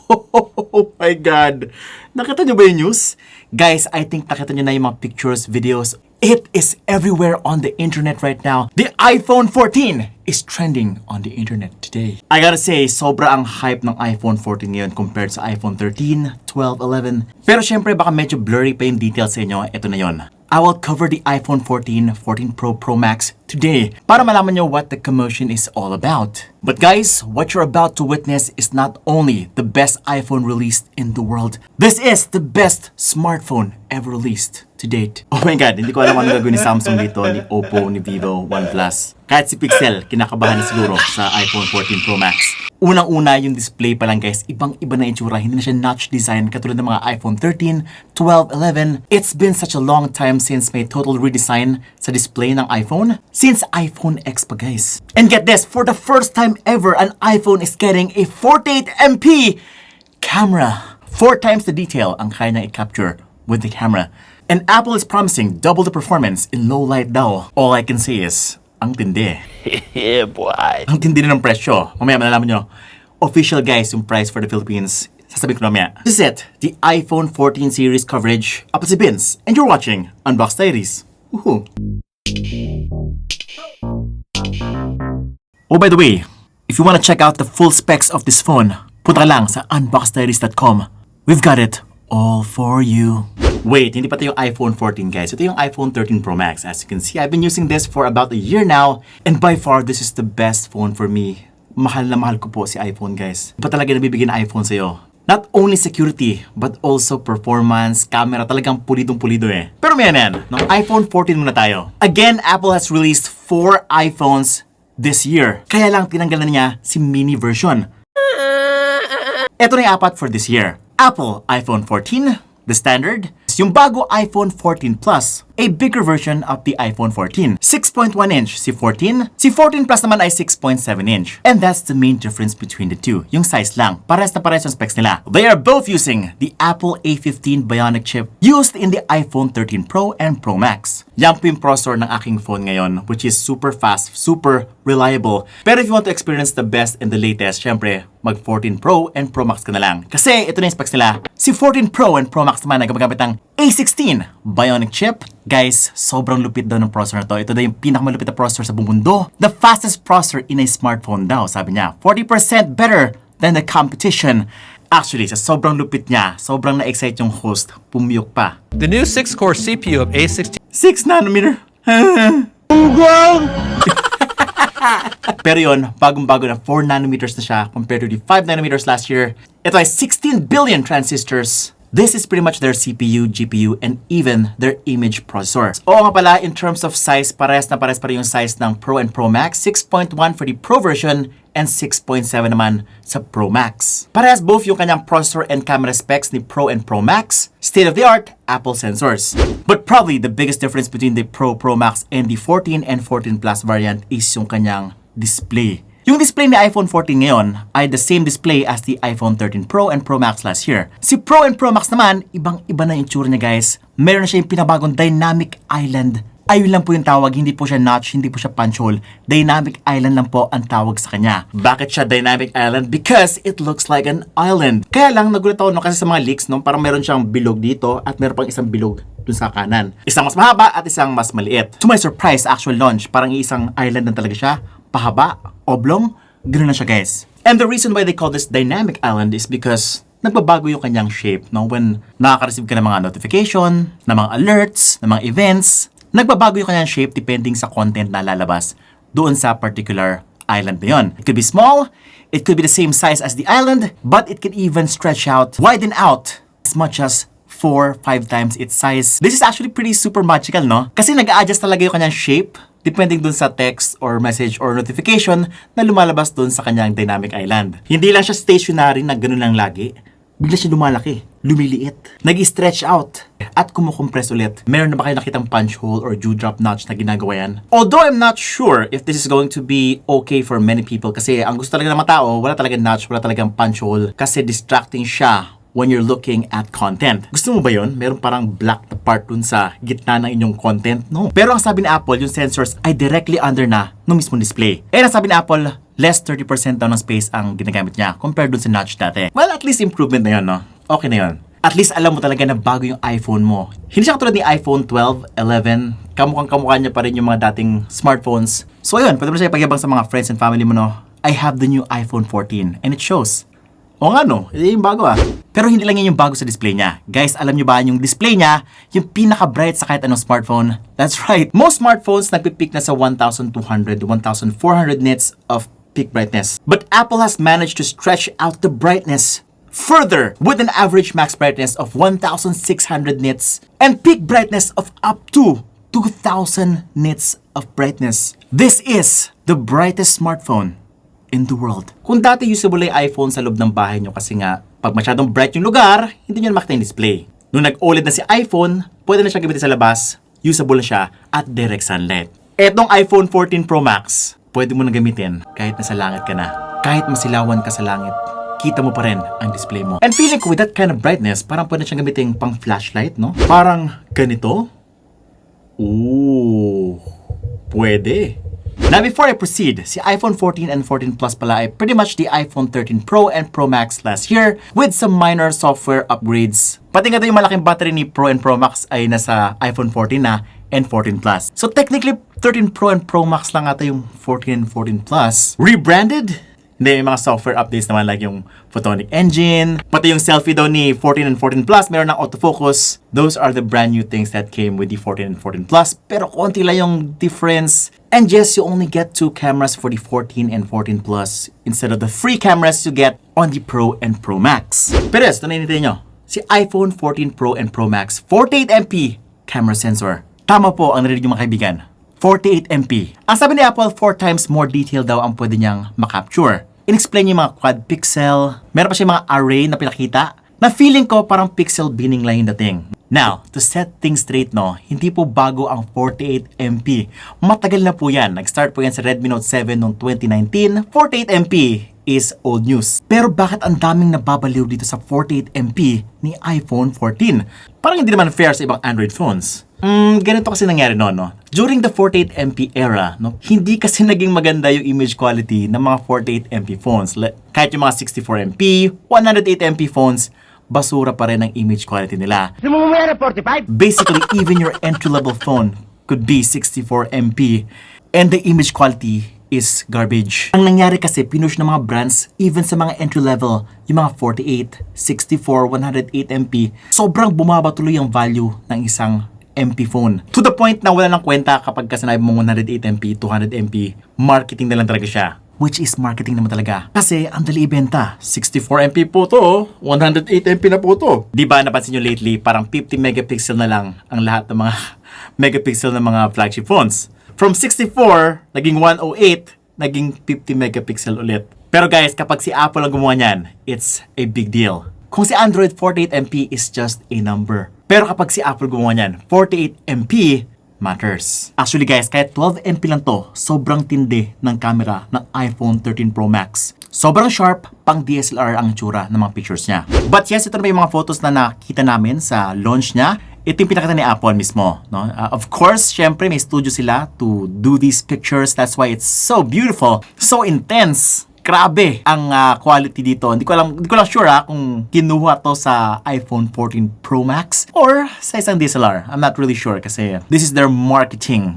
Oh my God! Nakita nyo ba yung news? Guys, I think nakita nyo na yung mga pictures, videos. It is everywhere on the internet right now. The iPhone 14 is trending on the internet today. I gotta say, sobra ang hype ng iPhone 14 ngayon compared sa iPhone 13, 12, 11. Pero syempre baka medyo blurry pa yung details sa inyo. Ito na yon. I will cover the iPhone 14, 14 Pro, Pro Max today para malaman nyo what the commotion is all about. But guys, what you're about to witness is not only the best iPhone released in the world. This is the best smartphone ever released to date. Oh my God, hindi ko alam ano gagawin ni Samsung dito, ni Oppo, ni Vivo, OnePlus. Kahit si Pixel, kinakabahan na siguro sa iPhone 14 Pro Max. Unang-una yung display pa lang guys, ibang-iba na itsura. Hindi na siya notch design katulad ng mga iPhone 13, 12, 11. It's been such a long time since may total redesign sa display ng iPhone. Since iPhone X pa guys. And get this, for the first time ever, an iPhone is getting a 48MP camera. 4 times the detail ang kaya niyang i-capture with the camera. And Apple is promising double the performance in low light daw. All I can say is, ang tindi. Yeah, boy. Ang tindi na ng presyo. Mamaya malalaman nyo. Official guys yung price for the Philippines. Sasabihin ko na mamaya. This is it. The iPhone 14 series coverage. Ako si Vince. And you're watching Unbox Diaries. Woohoo! Oh, by the way, if you want to check out the full specs of this phone, punta lang sa unboxdiaries.com. We've got it all for you. Wait, hindi pa ito yung iPhone 14 guys. Ito yung iPhone 13 Pro Max. As you can see, I've been using this for about a year now. And by far, this is the best phone for me. Mahal na mahal ko po si iPhone guys. Iba talaga nabibigyan ng iPhone sa'yo. Not only security, but also performance, camera, talagang pulidong-pulido eh. Pero may yan. Ng iPhone 14 muna tayo. Again, Apple has released 4 iPhones this year. Kaya lang tinanggal na niya si mini version. Ito na yung apat for this year. Apple iPhone 14, the standard. Yung bago iPhone 14 Plus, a bigger version of the iPhone 14. 6.1 inch si 14. Si 14 Plus naman ay 6.7 inch. And that's the main difference between the two. Yung size lang. Pares na pares yung specs nila. They are both using the Apple A15 Bionic chip used in the iPhone 13 Pro and Pro Max. Yan po yung processor ng aking phone ngayon, which is super fast, super reliable. Pero if you want to experience the best and the latest, syempre, mag 14 Pro and Pro Max ka na lang. Kasi ito na yung specs nila. Si 14 Pro and Pro Max naman ay gumagamit ng A16 Bionic chip. Guys, sobrang lupit daw ng processor na to. Ito daw yung pinakamalupit na processor sa buong mundo. The fastest processor in a smartphone daw, sabi niya. 40% better than the competition. Actually, sa sobrang lupit niya, sobrang na-excite yung host. Pumiyok pa. The new 6-core CPU of A16 6 nanometer. Pero yun, bagong-bago na 4 nanometers na siya compared to the 5 nanometers last year. Ito ay 16 billion transistors. This is pretty much their CPU, GPU, and even their image processor. Oo nga pala, in terms of size, parehas na parehas pa rin yung size ng Pro and Pro Max. 6.1 for the Pro version and 6.7 naman sa Pro Max. Parehas both yung kanyang processor and camera specs ni Pro and Pro Max. State-of-the-art Apple sensors. But probably the biggest difference between the Pro, Pro Max and the 14 and 14 Plus variant is yung kanyang display. Yung display ni iPhone 14 ngayon ay the same display as the iPhone 13 Pro and Pro Max last year. Si Pro and Pro Max naman, ibang-iba na yung itsura niya guys. Meron na siya yung pinabagong Dynamic Island. Ayun lang po yung tawag, hindi po siya notch, hindi po siya punch hole. Dynamic Island lang po ang tawag sa kanya. Bakit siya Dynamic Island? Because it looks like an island. Kaya lang, nagulat ako kasi sa mga leaks, no? Parang meron siyang bilog dito at meron pang isang bilog dun sa kanan. Isang mas mahaba at isang mas maliit. To my surprise, actual launch, parang isang island na talaga siya. Pahaba, oblong, ganoon na siya guys. And the reason why they call this Dynamic Island is because nagbabago yung kanyang shape, no? When nakaka-receive ka ng mga notification, ng mga alerts, ng mga events, nagbabago yung kanyang shape depending sa content na lalabas doon sa particular island na yun. It could be small, it could be the same size as the island, but it could even stretch out, widen out as much as 4-5 times its size. This is actually pretty super magical, no? Kasi nag-a-adjust talaga yung kanyang shape depending dun sa text or message or notification na lumalabas dun sa kanyang Dynamic Island. Hindi lang siya stationary na ganun lang lagi. Bigla siya lumalaki, lumiliit, nag-stretch out, at kumukompress ulit. Meron na ba kayo nakitang punch hole or dewdrop notch na ginagawa yan? Although I'm not sure if this is going to be okay for many people kasi ang gusto talaga ng mga tao, wala talagang notch, wala talagang punch hole kasi distracting siya when you're looking at content. Gusto mo ba yun? Meron parang black na part dun sa gitna ng inyong content? No. Pero ang sabi ni Apple, yung sensors ay directly under na ng mismong display. Eh, ang sabi ni Apple, less 30% daw ng space ang ginagamit niya compared dun sa notch dati. Well, at least improvement na yun, no? Okay na yun. At least alam mo talaga na bago yung iPhone mo. Hindi siya katulad ni iPhone 12, 11. Kamukhang-kamukha niya pa rin yung mga dating smartphones. So ayun, pwede mo siya ipagyabang sa mga friends and family mo, no? I have the new iPhone 14 and it shows. O nga no, yung bago Pero hindi lang yan yung bago sa display niya. Guys, alam nyo ba yung display niya, yung pinaka-bright sa kahit anong smartphone? That's right. Most smartphones nagpipeak na sa 1,200, 1,400 nits of peak brightness. But Apple has managed to stretch out the brightness further with an average max brightness of 1,600 nits and peak brightness of up to 2,000 nits of brightness. This is the brightest smartphone in the world. Kung dati usable yung iPhone sa loob ng bahay nyo kasi nga, pag masyadong bright yung lugar, hindi nyo makita yung display. Nung nag-OLED na si iPhone, pwede na siya gamitin sa labas, usable na siya at direct sunlight. Etong iPhone 14 Pro Max, pwede mo na gamitin kahit nasa langit ka na. Kahit masilawan ka sa langit, kita mo pa rin ang display mo. And feeling ko with that kind of brightness, parang pwede siyang gamitin pang flashlight, no? Parang ganito. Ooh, pwede. Now before I proceed, si iPhone 14 and 14 Plus pala ay pretty much the iPhone 13 Pro and Pro Max last year with some minor software upgrades. Pati nga yung malaking battery ni Pro and Pro Max ay nasa iPhone 14 na and 14 Plus. So technically, 13 Pro and Pro Max lang ata yung 14 and 14 Plus. Rebranded? Hindi, may mga software updates naman like yung photonic engine. Pati yung selfie daw ni 14 and 14 Plus, meron ng autofocus. Those are the brand new things that came with the 14 and 14 Plus. Pero konti lang yung difference. And yes, you only get 2 cameras for the 14 and 14 Plus instead of the 3 cameras you get on the Pro and Pro Max. Pero yes, ito na hinintay nyo. Si iPhone 14 Pro and Pro Max, 48MP camera sensor. Tama po ang narinig yung mga kaibigan. 48MP. Ang sabi ni Apple, 4 times more detail daw ang pwede niyang makapture. In-explain niya yung mga quad pixel. Meron pa siya mga array na pinakita na feeling ko parang pixel binning lang yung dating. Now, to set things straight, no, hindi po bago ang 48MP. Matagal na po yan. Nag-start po yan sa Redmi Note 7 noong 2019. 48MP is old news. Pero bakit ang daming nababaliw dito sa 48MP ni iPhone 14? Parang hindi naman fair sa ibang Android phones. Ganito kasi nangyari no. During the 48MP era, no, hindi kasi naging maganda yung image quality ng mga 48MP phones. Kahit yung mga 64MP, 108MP phones, basura pa rin ang image quality nila. Basically, even your entry-level phone could be 64MP and the image quality is garbage. Ang nangyari kasi, pinush ng mga brands, even sa mga entry-level, yung mga 48, 64, 108MP, sobrang bumaba tuloy ang value ng isang MP phone. To the point na wala nang kwenta kapag kasanabi mong 108MP, 200MP, marketing na lang talaga siya. Which is marketing naman talaga. Kasi ang dali ibenta. 64MP po to, 108MP na po to. Diba napansin nyo lately, parang 50 megapixel na lang ang lahat ng mga megapixel ng mga flagship phones. From 64, naging 108, naging 50 megapixel ulit. Pero guys, kapag si Apple ang gumawa niyan, it's a big deal. Kung si Android 48MP is just a number. Pero kapag si Apple gumawa niyan, 48MP matters. Actually guys, kahit 12MP lang to, sobrang tindi ng camera ng iPhone 13 Pro Max. Sobrang sharp, pang DSLR ang tsura ng mga pictures niya. But yes, ito na yung mga photos na nakita namin sa launch niya. Ito yung pinakita ni Apple mismo. No? Of course, syempre may studio sila to do these pictures. That's why it's so beautiful, so intense. Grabe ang quality dito. Hindi ko lang sure kung kinuha to sa iPhone 14 Pro Max or sa isang DSLR. I'm not really sure kasi this is their marketing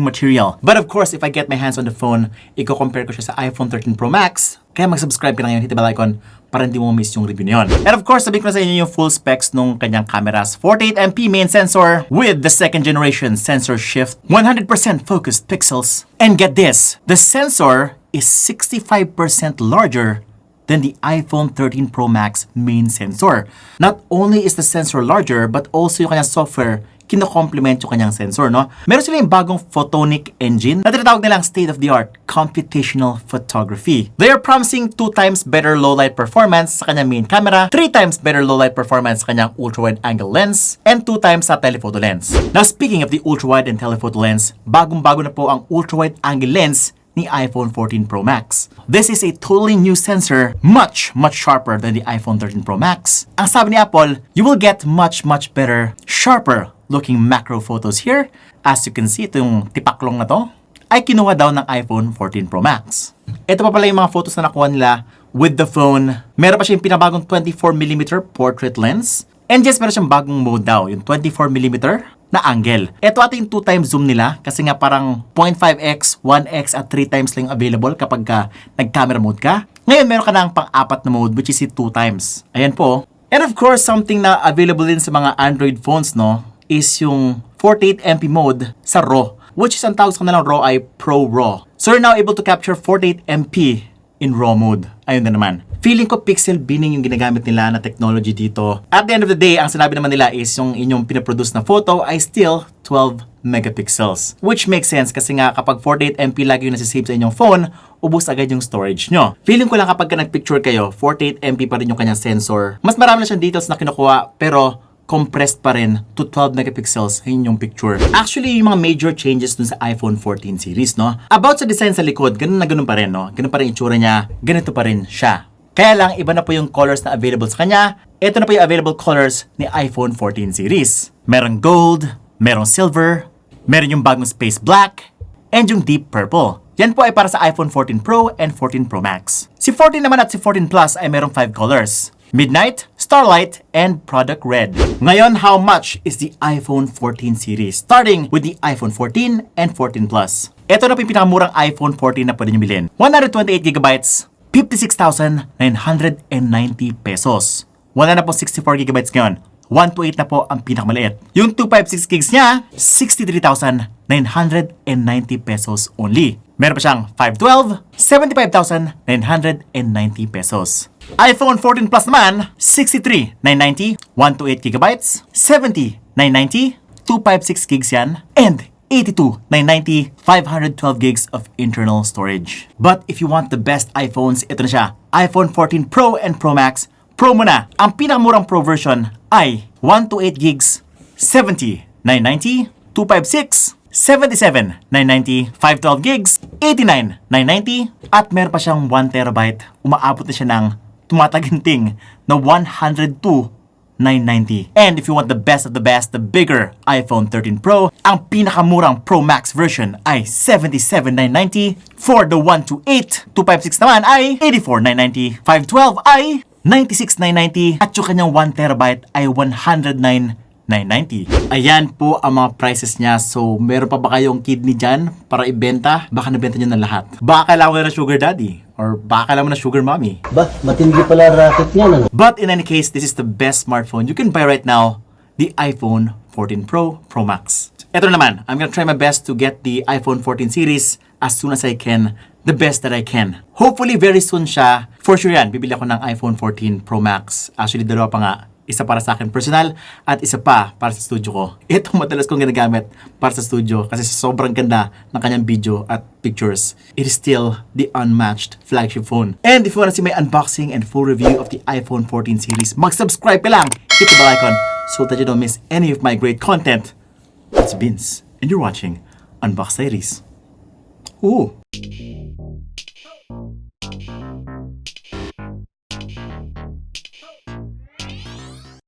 material. But of course, if I get my hands on the phone, i-compare ko siya sa iPhone 13 Pro Max. Kaya mag-subscribe ka na ngayon, hit the bell icon para hindi mo miss yung review niyon. And of course, sabihin ko na sa inyo yung full specs nung kanyang cameras. 48MP main sensor with the second generation sensor shift, 100% focused pixels. And get this, the sensor is 65% larger than the iPhone 13 Pro Max main sensor. Not only is the sensor larger, but also yung kanyang software kino-complement yung kanyang sensor, no? Meron sila yung bagong photonic engine na tinatawag nilang state-of-the-art computational photography. They are promising 2 times better low-light performance sa kanyang main camera, 3 times better low-light performance sa kanyang ultra-wide angle lens, and 2 times sa telephoto lens. Now, speaking of the ultra-wide and telephoto lens, bagong-bago na po ang ultra-wide angle lens ni iPhone 14 Pro Max. This is a totally new sensor, much sharper than the iPhone 13 Pro Max. Ang sabi ni Apple, you will get much better, sharper looking macro photos here. As you can see, ito yung tipaklong na to ay kinuha daw ng iPhone 14 Pro Max. Ito pa pala yung mga photos na nakuha nila with the phone. Meron pa siya yung pinabagong 24mm portrait lens. And yes, meron siyang bagong mode daw, yung 24mm na angle. Ito ata yung 2x zoom nila kasi nga parang 0.5x, 1x at 3x lang available kapag nag-camera mode ka. Ngayon, meron ka na ang pang-apat na mode which is 2x. Ayan po. And of course, something na available din sa mga Android phones, no, is yung 48MP mode sa RAW, which is ang tawag sa kanilang RAW ay Pro RAW. So you're now able to capture 48MP in RAW mode. Ayun na naman. Feeling ko pixel binning yung ginagamit nila na technology dito. At the end of the day, ang sinabi naman nila is yung inyong pinaproduce na photo ay still 12 megapixels. Which makes sense kasi nga kapag 48MP lagi yung nasisave sa inyong phone, ubos agad yung storage nyo. Feeling ko lang kapag nag-picture kayo, 48MP pa rin yung kanyang sensor. Mas marami na siyang details na kinukuha, pero compressed pa rin to 12 megapixels yung picture. Actually, yung mga major changes dun sa iPhone 14 series, no? About sa design sa likod, ganun na ganun pa rin, no? Ganun pa rin itsura niya, ganito pa rin siya. Kaya lang, iba na po yung colors na available sa kanya. Ito na po yung available colors ni iPhone 14 series. Merong gold, merong silver, meron yung bagong space black, and yung deep purple. Yan po ay para sa iPhone 14 Pro and 14 Pro Max. Si 14 naman at si 14 Plus ay merong 5 colors. Midnight, Starlight, and Product Red. Ngayon, how much is the iPhone 14 series? Starting with the iPhone 14 and 14 Plus. Ito na po yung pinakamurang iPhone 14 na pwede nyo bilhin. 128GB, 56,990 pesos. Wala na po 64GB ngayon. 128 na po ang pinakamaliit. Yung 256 gigs niya, 63,990 pesos only. Meron pa siyang 512, 75,990 pesos. iPhone 14 Plus naman, 63,990, 128GB, 70,990, 256 gigs yan, and 82,990, 512 gigs of internal storage. But if you want the best iPhones, ito na siya. iPhone 14 Pro and Pro Max, Pro muna. Ang pinakamurang Pro version ay 128 gigs, 70,990, 256, 77,990, 512 gigs, 89,990, at meron pa siyang 1TB. Umaabot na siya ng tumataginting na 102,990. And if you want the best of the best, the bigger iPhone 13 Pro, ang pinakamurang Pro Max version ay 77,990. For the 128, 256 naman ay 84,990. 512 ay 96,990. At yung kanyang 1TB ay 109,990. Ayan po ang mga prices niya. So, meron pa ba kayong kidney dyan para ibenta? Baka nabenta nyo na lahat. Baka kailangan mo na sugar daddy. Or baka kailangan mo na sugar mommy. Ba, matindi pala racket niya, no? But in any case, this is the best smartphone you can buy right now. The iPhone 14 Pro, Pro Max. Ito naman, I'm gonna try my best to get the iPhone 14 series as soon as I can. The best that I can. Hopefully, very soon siya. For sure yan, bibili ako ng iPhone 14 Pro Max. Actually, dalawa pa nga. Isa para sa akin personal at isa pa para sa studio ko. Ito madalas kong ginagamit para sa studio kasi sobrang ganda ng kanyang video at pictures. It is still the unmatched flagship phone. And if you wanna see my unboxing and full review of the iPhone 14 series, mag-subscribe ka lang, hit the bell icon so that you don't miss any of my great content. It's Vince and you're watching Unbox Diaries. Ooh.